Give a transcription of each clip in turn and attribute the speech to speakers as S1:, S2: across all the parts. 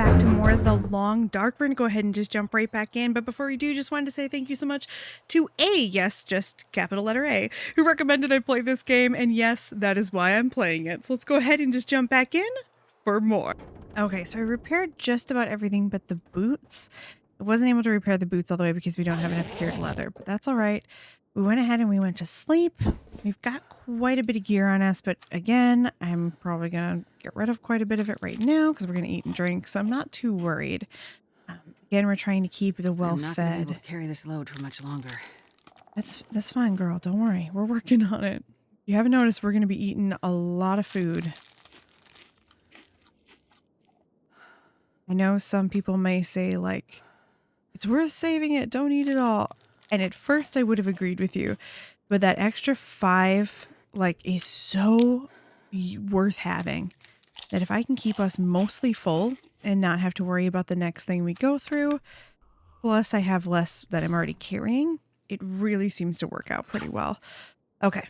S1: back to more of The Long Dark. We're going to go ahead and just jump right back in. But before we do, just wanted to say thank you so much to yes, just capital letter A, who recommended I play this game. And yes, that is why I'm playing it. So let's go ahead and just jump back in for more. Okay, so I repaired just about everything but the boots. I wasn't able to repair the boots all the way because we don't have enough cured leather, but that's all right. We went ahead and we went to sleep. We've got quite a bit of gear on us, but again, I'm probably going to get rid of quite a bit of it right now because we're going to eat and drink, so I'm not too worried. Again, we're trying to keep the well-fed.
S2: I'm not going to be able to carry this load for much longer.
S1: That's fine, girl. Don't worry. We're working on it. If you haven't noticed, we're going to be eating a lot of food. I know some people may say, like, it's worth saving it. Don't eat it all. And at first I would have agreed with you, but that extra 5, like, is so worth having that if I can keep us mostly full and not have to worry about the next thing we go through, plus I have less that I'm already carrying, it really seems to work out pretty well. Okay.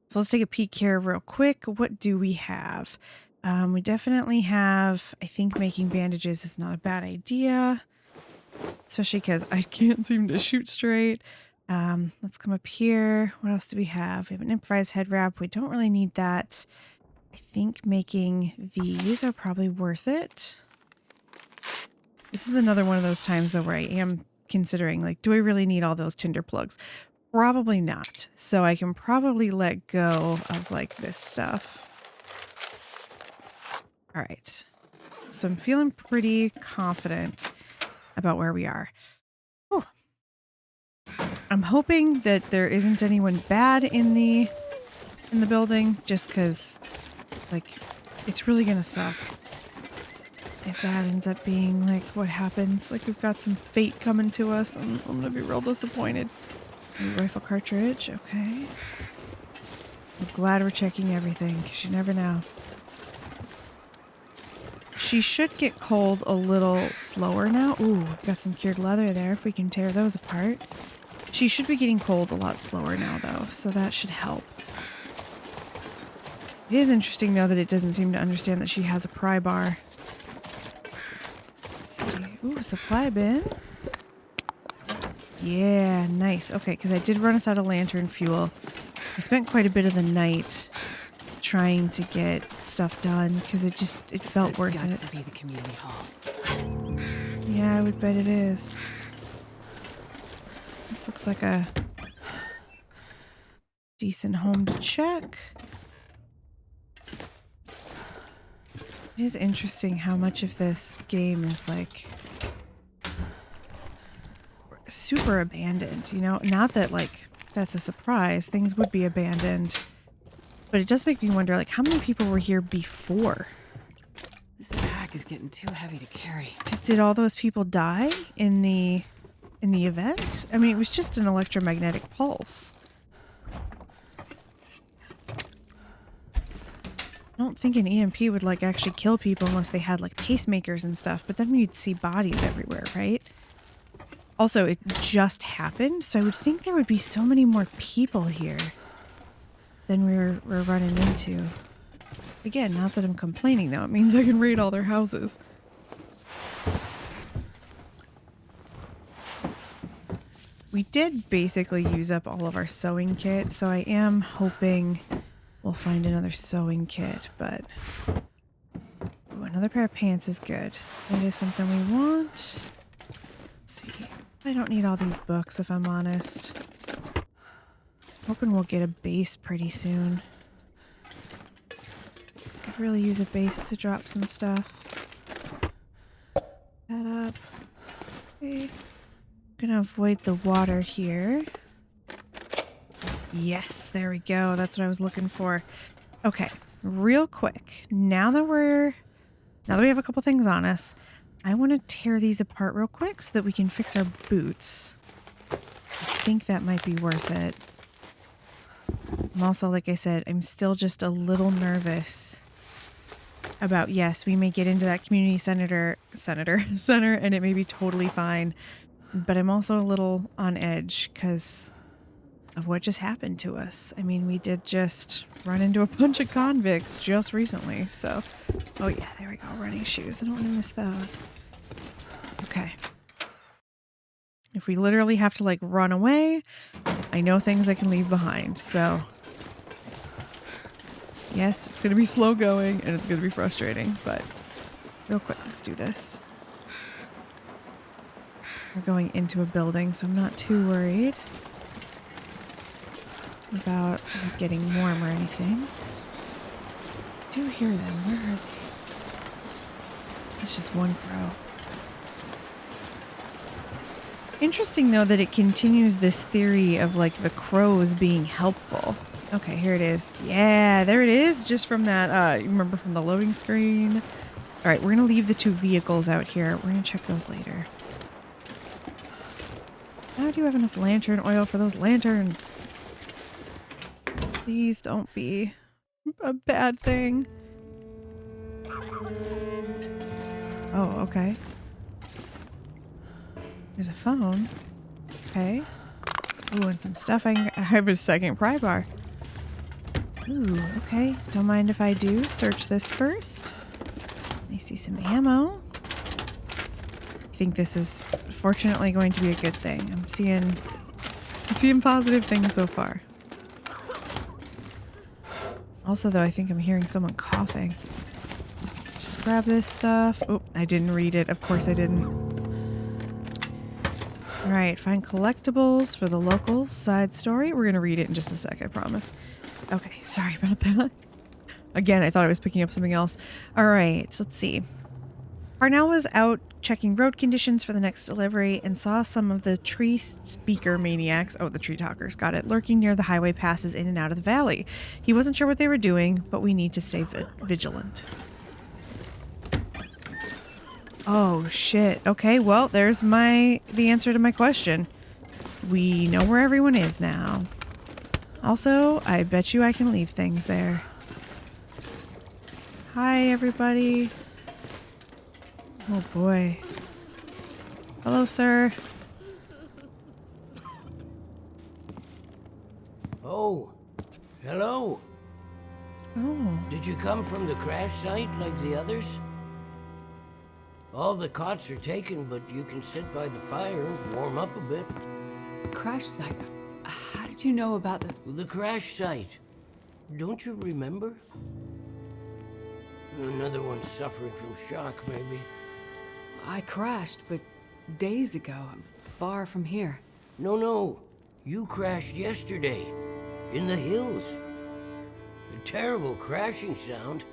S1: So let's take a peek here real quick. What do we have? We definitely have, I think making bandages is not a bad idea. Especially because I can't seem to shoot straight. Let's come up here. What else do we have? We have an improvised head wrap. We don't really need that. I think making these are probably worth it. This is another one of those times though where I am considering, like, do I really need all those tinder plugs? Probably not. So I can probably let go of like this stuff. All right. So I'm feeling pretty confident about where we are. Oh, I'm hoping that there isn't anyone bad in the building, just because, like, it's really gonna suck if that ends up being like what happens. Like, we've got some fate coming to us, and I'm gonna be real disappointed. New rifle cartridge, okay. I'm glad we're checking everything because you never know. She should get cold a little slower now. Ooh, I've got some cured leather there if we can tear those apart. She should be getting cold a lot slower now though, so that should help. It is interesting though that it doesn't seem to understand that she has a pry bar. Let's see. Ooh, supply bin. Yeah, nice. Okay, because I did run us out of lantern fuel. I spent quite a bit of the night trying to get stuff done because it felt worth it.
S2: It's got to be the community hall.
S1: Yeah, I would bet it is. This looks like a decent home to check. It is interesting how much of this game is like super abandoned, you know? Not that like that's a surprise. Things would be abandoned. But it does make me wonder, like, how many people were here before?
S2: This pack is getting too heavy to carry.
S1: Because did all those people die in the event? I mean, it was just an electromagnetic pulse. I don't think an EMP would, like, actually kill people unless they had, like, pacemakers and stuff. But then we'd see bodies everywhere, right? Also, it just happened, so I would think there would be so many more people here than we're running into. Again, not that I'm complaining though. It means I can raid all their houses. We did basically use up all of our sewing kit, so I am hoping we'll find another sewing kit, but ooh, another pair of pants is good. That is something we want. Let's see. I don't need all these books if I'm honest. Hoping we'll get a base pretty soon. Could really use a base to drop some stuff. That up. Okay. Gonna avoid the water here. Yes, there we go. That's what I was looking for. Okay, real quick. Now that we have a couple things on us, I want to tear these apart real quick so that we can fix our boots. I think that might be worth it. I'm also, like I said, I'm still just a little nervous about, yes, we may get into that community center and it may be totally fine, but I'm also a little on edge because of what just happened to us. I mean, we did just run into a bunch of convicts just recently, so... Oh yeah, there we go, running shoes. I don't want to miss those. Okay. If we literally have to, like, run away, I know things I can leave behind, so... Yes, it's going to be slow going, and it's going to be frustrating, but... Real quick, let's do this. We're going into a building, so I'm not too worried about getting warm or anything. I do hear them. Where are they? It's just one crow. Interesting, though, that it continues this theory of, like, the crows being helpful. Okay, here it is. Yeah, there it is, just from that, you remember from the loading screen? All right, we're going to leave the 2 vehicles out here. We're going to check those later. How do you have enough lantern oil for those lanterns? Please don't be a bad thing. Oh, okay. There's a phone. Okay. Ooh, and some stuff. I have a second pry bar. Ooh, okay. Don't mind if I do. Search this first. I see some ammo. I think this is fortunately going to be a good thing. I'm seeing positive things so far. Also, though, I think I'm hearing someone coughing. Just grab this stuff. Oh, I didn't read it. Of course I didn't. All right, find collectibles for the local side story. We're going to read it in just a sec, I promise. Okay, sorry about that. Again, I thought I was picking up something else. All right, so let's see. Parnell was out checking road conditions for the next delivery and saw some of the tree speaker maniacs, oh, the tree talkers, got it, lurking near the highway passes in and out of the valley. He wasn't sure what they were doing, but we need to stay vigilant. Oh, shit. Okay, well, there's the answer to my question. We know where everyone is now. Also, I bet you I can leave things there. Hi, everybody. Oh boy. Hello, sir.
S3: Oh, hello.
S1: Oh.
S3: Did you come from the crash site like the others? All the cots are taken, but you can sit by the fire and warm up a bit.
S2: Crash site? How did you know about
S3: The crash site. Don't you remember? Another one suffering from shock, maybe.
S2: I crashed, but days ago. I'm far from here.
S3: No. You crashed yesterday. In the hills. A terrible crashing sound.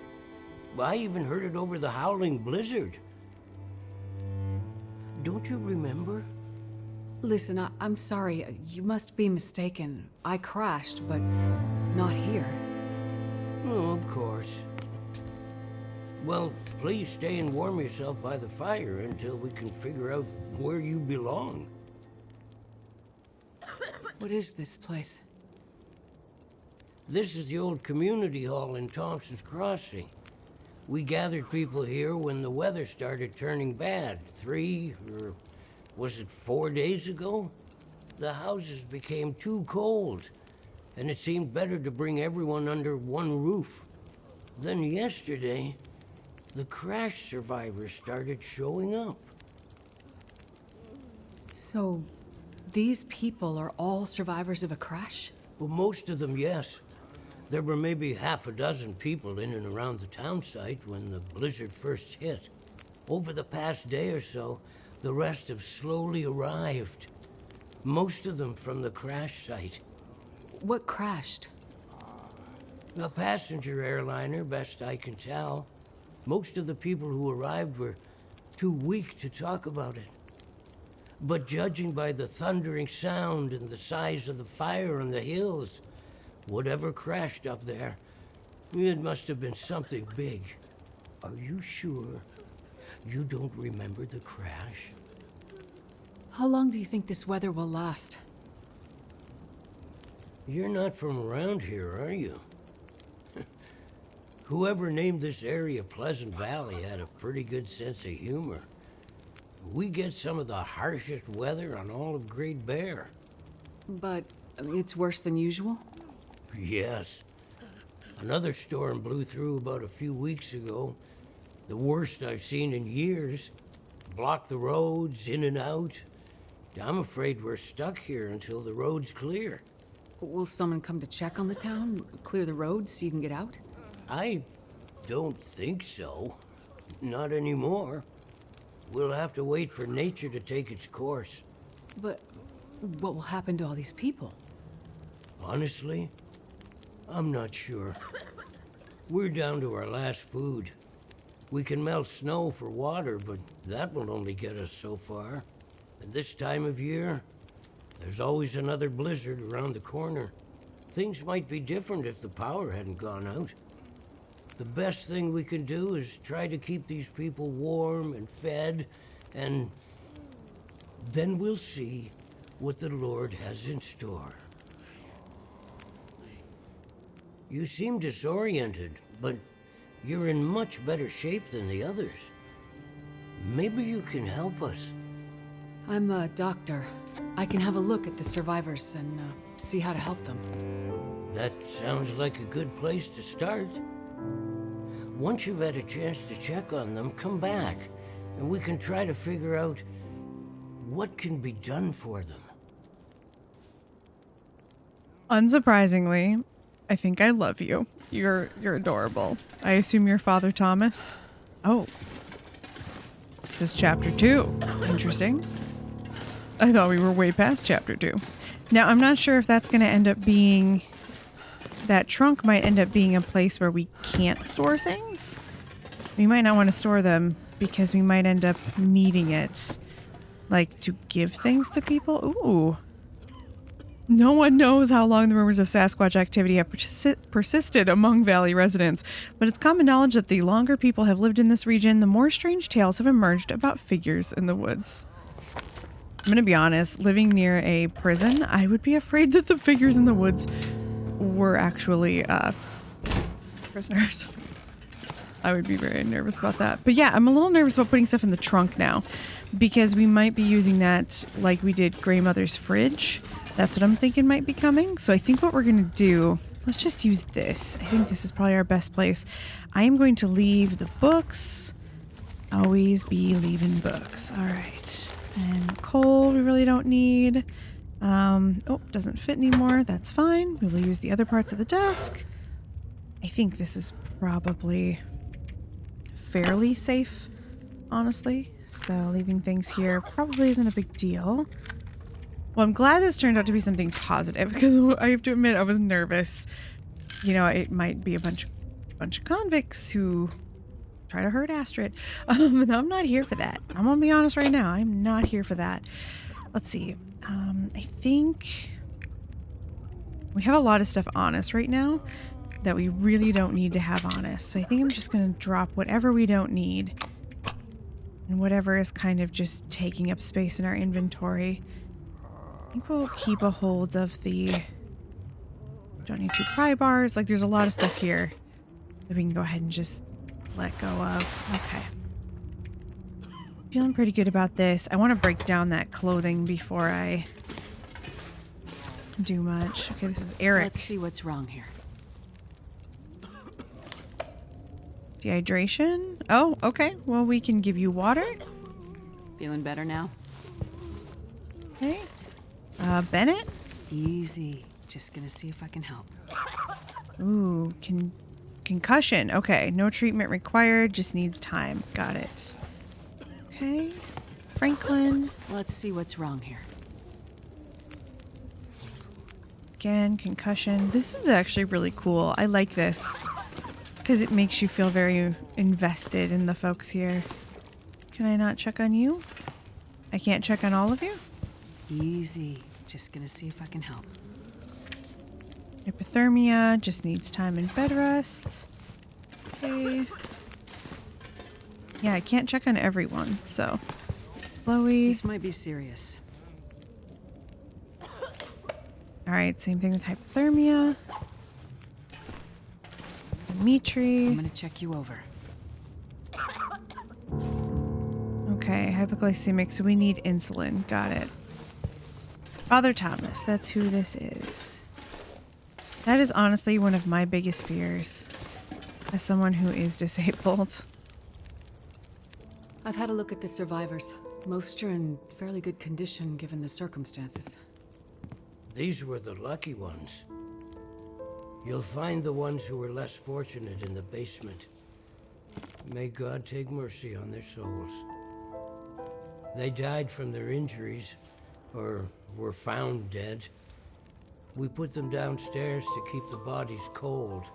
S3: I even heard it over the howling blizzard. Don't you remember?
S2: Listen, I'm sorry. You must be mistaken. I crashed, but not here.
S3: Oh, of course. Well, please stay and warm yourself by the fire until we can figure out where you belong.
S2: What is this place?
S3: This is the old community hall in Thompson's Crossing. We gathered people here when the weather started turning bad. 4 days ago? The houses became too cold, and it seemed better to bring everyone under one roof. Then yesterday, the crash survivors started showing up.
S2: So, these people are all survivors of a crash?
S3: Well, most of them, yes. There were maybe half a dozen people in and around the town site when the blizzard first hit. Over the past day or so, the rest have slowly arrived. Most of them from the crash site.
S2: What crashed?
S3: A passenger airliner, best I can tell. Most of the people who arrived were too weak to talk about it. But judging by the thundering sound and the size of the fire on the hills, whatever crashed up there, it must have been something big. Are you sure you don't remember the crash?
S2: How long do you think this weather will last?
S3: You're not from around here, are you? Whoever named this area Pleasant Valley had a pretty good sense of humor. We get some of the harshest weather on all of Great Bear.
S2: But I mean, it's worse than usual?
S3: Yes. Another storm blew through about a few weeks ago. The worst I've seen in years. Blocked the roads, in and out. I'm afraid we're stuck here until the road's clear.
S2: Will someone come to check on the town? Clear the road so you can get out?
S3: I don't think so. Not anymore. We'll have to wait for nature to take its course.
S2: But what will happen to all these people?
S3: Honestly, I'm not sure. We're down to our last food. We can melt snow for water, but that will only get us so far. And this time of year, there's always another blizzard around the corner. Things might be different if the power hadn't gone out. The best thing we can do is try to keep these people warm and fed, and then we'll see what the Lord has in store. You seem disoriented, but you're in much better shape than the others. Maybe you can help us.
S2: I'm a doctor. I can have a look at the survivors and see how to help them.
S3: That sounds like a good place to start. Once you've had a chance to check on them, come back, and we can try to figure out what can be done for them.
S1: Unsurprisingly, I think I love you. You're adorable. I assume you're Father Thomas? Oh. This is chapter 2. Interesting. I thought we were way past chapter 2. Now, I'm not sure if that's going to end up being... That trunk might end up being a place where we can't store things. We might not want to store them because we might end up needing it. Like, to give things to people? Ooh. No one knows how long the rumors of Sasquatch activity have persisted among Valley residents, but it's common knowledge that the longer people have lived in this region, the more strange tales have emerged about figures in the woods. I'm going to be honest, living near a prison, I would be afraid that the figures in the woods were actually prisoners. I would be very nervous about that. But yeah, I'm a little nervous about putting stuff in the trunk now because we might be using that like we did Grey Mother's fridge. That's what I'm thinking might be coming. So I think what we're going to do, let's just use this. I think this is probably our best place. I am going to leave the books. Always be leaving books. All right. And coal we really don't need. Oh, doesn't fit anymore. That's fine. We will use the other parts of the desk. I think this is probably fairly safe, honestly. So leaving things here probably isn't a big deal. Well, I'm glad this turned out to be something positive because I have to admit I was nervous. You know, it might be a bunch of convicts who try to hurt Astrid. And I'm not here for that. I'm gonna be honest right now. I'm not here for that. Let's see. I think we have a lot of stuff on us right now that we really don't need to have on us. So I think I'm just going to drop whatever we don't need and whatever is kind of just taking up space in our inventory. I think we'll keep a hold of the... Don't need 2 pry bars. Like, there's a lot of stuff here that we can go ahead and just let go of. Okay. Feeling pretty good about this. I want to break down that clothing before I do much. Okay, this is Eric.
S2: Let's see what's wrong here.
S1: Dehydration? Oh, okay. Well, we can give you water.
S2: Feeling better now?
S1: Okay. Bennett?
S2: Easy. Just gonna see if I can help.
S1: Ooh, concussion. Okay, no treatment required. Just needs time. Got it. Okay. Franklin.
S2: Let's see what's wrong here.
S1: Again, concussion. This is actually really cool. I like this because it makes you feel very invested in the folks here. Can I not check on you? I can't check on all of you?
S2: Easy. Just gonna see if I can help.
S1: Hypothermia. Just needs time in bed rest. Okay. Yeah, I can't check on everyone, so. Chloe.
S2: This might be serious.
S1: Alright, same thing with hypothermia. Dimitri.
S2: I'm gonna check you over.
S1: Okay, hypoglycemic, so we need insulin. Got it. Father Thomas, that's who this is. That is honestly one of my biggest fears as someone who is disabled.
S2: I've had a look at the survivors. Most are in fairly good condition given the circumstances.
S3: These were the lucky ones. You'll find the ones who were less fortunate in the basement. May God take mercy on their souls. They died from their injuries, or were found dead. We put them downstairs to keep the bodies cold.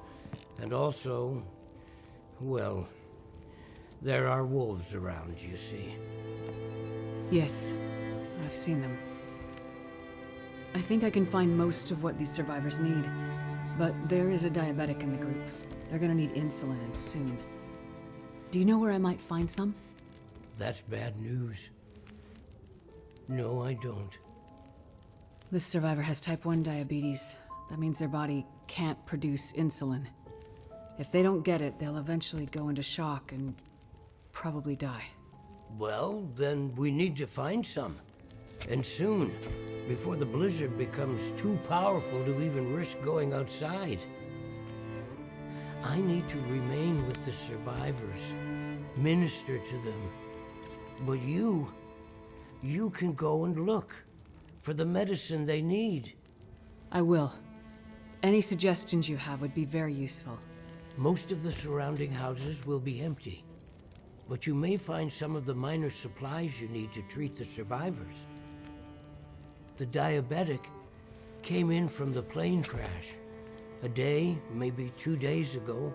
S3: And also, well, there are wolves around, you see.
S2: Yes, I've seen them. I think I can find most of what these survivors need, but there is a diabetic in the group. They're gonna need insulin, and soon. Do you know where I might find some?
S3: That's bad news. No, I don't.
S2: This survivor has type 1 diabetes. That means their body can't produce insulin. If they don't get it, they'll eventually go into shock and probably die.
S3: Well, then we need to find some. And soon, before the blizzard becomes too powerful to even risk going outside. I need to remain with the survivors, minister to them. But you can go and look for the medicine they need.
S2: I will. Any suggestions you have would be very useful.
S3: Most of the surrounding houses will be empty, but you may find some of the minor supplies you need to treat the survivors. The diabetic came in from the plane crash a day, maybe 2 days ago.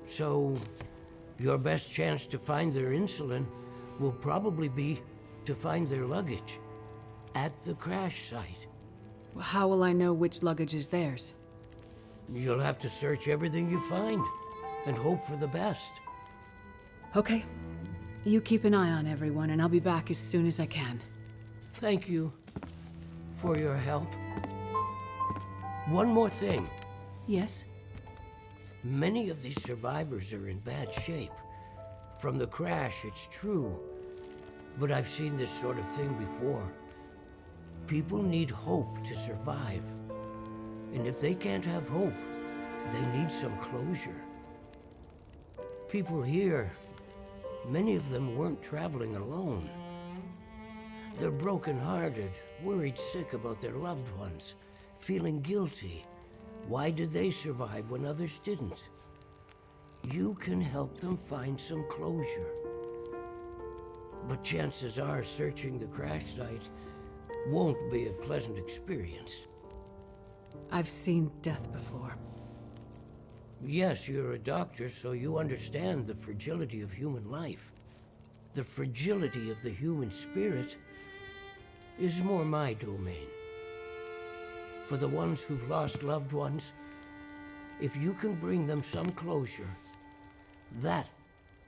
S3: So, your best chance to find their insulin will probably be to find their luggage at the crash site.
S2: How will I know which luggage is theirs?
S3: You'll have to search everything you find and hope for the best.
S2: Okay. You keep an eye on everyone, and I'll be back as soon as I can.
S3: Thank you for your help. One more thing.
S2: Yes?
S3: Many of these survivors are in bad shape. From the crash, it's true. But I've seen this sort of thing before. People need hope to survive. And if they can't have hope, they need some closure. People here, many of them weren't traveling alone. They're broken-hearted, worried sick about their loved ones, feeling guilty. Why did they survive when others didn't? You can help them find some closure. But chances are searching the crash site won't be a pleasant experience.
S2: I've seen death before.
S3: Yes, you're a doctor, so you understand the fragility of human life. The fragility of the human spirit is more my domain. For the ones who've lost loved ones, if you can bring them some closure, that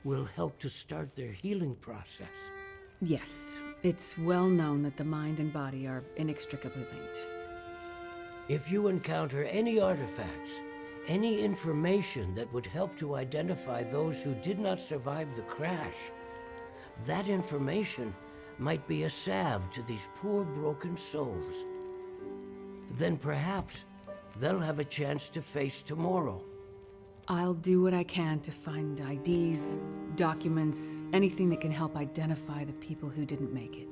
S3: will help to start their healing process.
S2: Yes, it's well known that the mind and body are inextricably linked.
S3: If you encounter any artifacts, any information that would help to identify those who did not survive the crash, that information might be a salve to these poor broken souls. Then perhaps they'll have a chance to face tomorrow.
S2: I'll do what I can to find IDs, documents, anything that can help identify the people who didn't make it.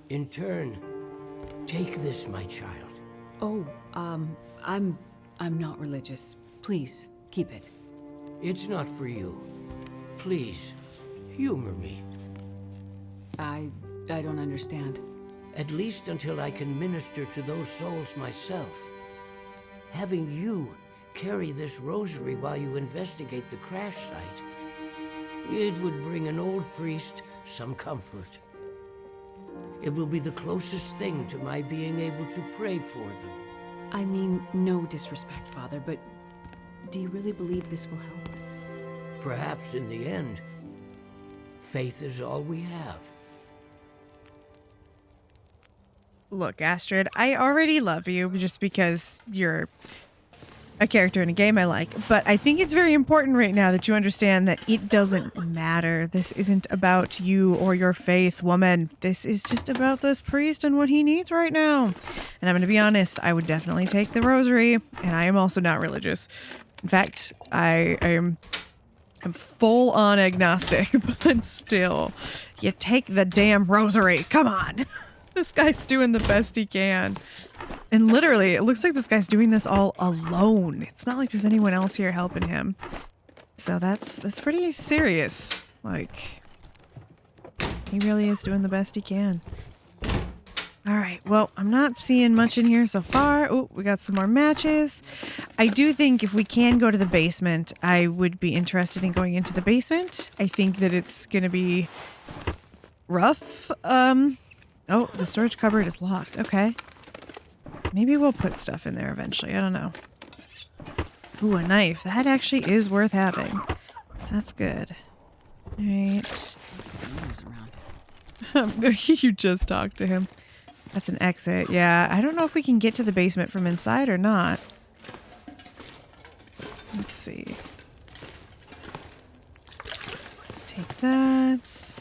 S3: In turn, take this, my child.
S2: Oh, I'm not religious. Please, keep it.
S3: It's not for you. Please, humor me.
S2: I don't understand.
S3: At least until I can minister to those souls myself. Having you carry this rosary while you investigate the crash site, it would bring an old priest some comfort. It will be the closest thing to my being able to pray for them.
S2: I mean, no disrespect, Father, but do you really believe this will help?
S3: Perhaps in the end, faith is all we have.
S1: Look, Astrid, I already love you just because you're a character in a game I like, but I think it's very important right now that you understand that it doesn't matter. This isn't about you or your faith, woman. This is just about this priest and what he needs right now. And I'm going to be honest, I would definitely take the rosary, and I am also not religious. In fact, I'm full on agnostic, but still, you take the damn rosary. Come on. This guy's doing the best he can. And literally, it looks like this guy's doing this all alone. It's not like there's anyone else here helping him. So that's pretty serious. Like, he really is doing the best he can. All right, well, I'm not seeing much in here so far. Oh, we got some more matches. I do think if we can go to the basement, I would be interested in going into the basement. I think that it's going to be rough. Oh, the storage cupboard is locked. Okay. Maybe we'll put stuff in there eventually. I don't know. Ooh, a knife. That actually is worth having. So that's good. All right. You just talked to him. That's an exit. Yeah, I don't know if we can get to the basement from inside or not. Let's see. Let's take that.